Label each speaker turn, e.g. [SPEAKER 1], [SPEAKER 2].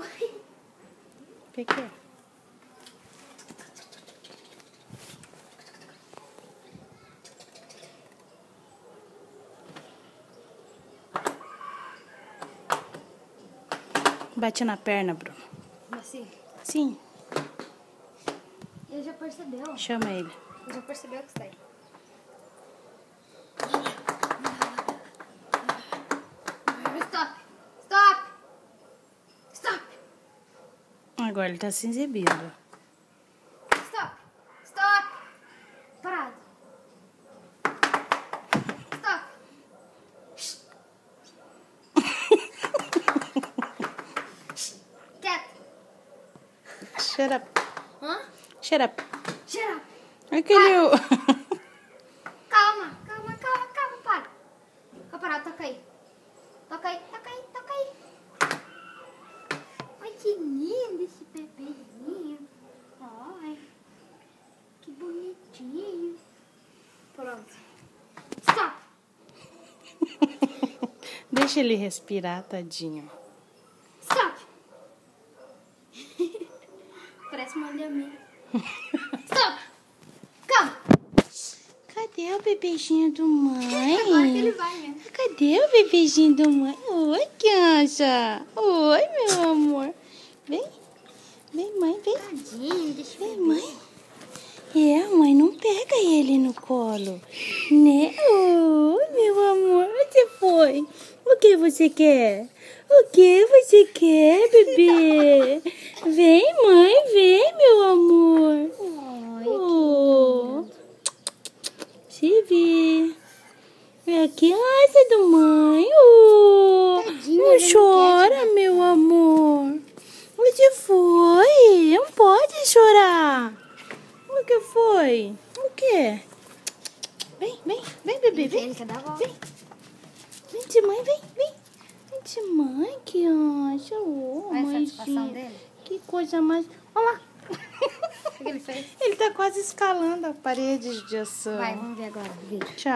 [SPEAKER 1] O que é? Bate na perna, Bruno.
[SPEAKER 2] Assim?
[SPEAKER 1] Sim.
[SPEAKER 2] Ele já percebeu.
[SPEAKER 1] Chama ele.
[SPEAKER 2] Ele já percebeu que está aí. Stop! Stop! Stop!
[SPEAKER 1] Agora ele tá se exibindo.
[SPEAKER 2] Stop! Stop! Parado. Stop! Quieto.
[SPEAKER 1] Shut up.
[SPEAKER 2] Hã?
[SPEAKER 1] Shut up.
[SPEAKER 2] Shut up.
[SPEAKER 1] Aquele...
[SPEAKER 2] Calma, calma, calma, calma, para. Fica parado, toca aí. Toca aí, toca aí, toca aí. Ai, que lindo esse bebezinho. Ai, que bonitinho. Pronto. Stop.
[SPEAKER 1] Deixa ele respirar, tadinho.
[SPEAKER 2] Stop. Parece uma lhaminha. Stop. Calma.
[SPEAKER 1] Cadê o bebezinho do mãe?
[SPEAKER 2] Agora que ele vai mesmo.
[SPEAKER 1] Cadê o bebezinho do mãe? Oi, criança. Oi, meu amor. Vem. Vem, mãe, vem.
[SPEAKER 2] Tadinho, deixa eu
[SPEAKER 1] Vem,
[SPEAKER 2] ver.
[SPEAKER 1] mãe. É, a mãe não pega ele no colo. Né? Oi, meu amor. Onde foi? O que você quer? O que você quer, bebê? Vem, mãe, vem, meu amor.
[SPEAKER 2] Ai,
[SPEAKER 1] Oh. Chibi. É a criança do mãe. Oh.
[SPEAKER 2] Tadinho,
[SPEAKER 1] Não
[SPEAKER 2] ele não
[SPEAKER 1] chora,
[SPEAKER 2] quer te
[SPEAKER 1] meu amor. O que foi? Não pode chorar. O que foi? O que? Vem, vem, vem, bebê, vem.
[SPEAKER 2] Ele quer dar a volta.
[SPEAKER 1] Vem. Vem de mãe, vem, vem. Vem de mãe, criança. Oh,
[SPEAKER 2] Olha a satisfação
[SPEAKER 1] mãezinha.
[SPEAKER 2] dele.
[SPEAKER 1] Que coisa mais... Olha lá.
[SPEAKER 2] O que ele fez?
[SPEAKER 1] Ele tá quase escalando a parede de aço.
[SPEAKER 2] Vai, vamos ver agora o vídeo.
[SPEAKER 1] Tchau.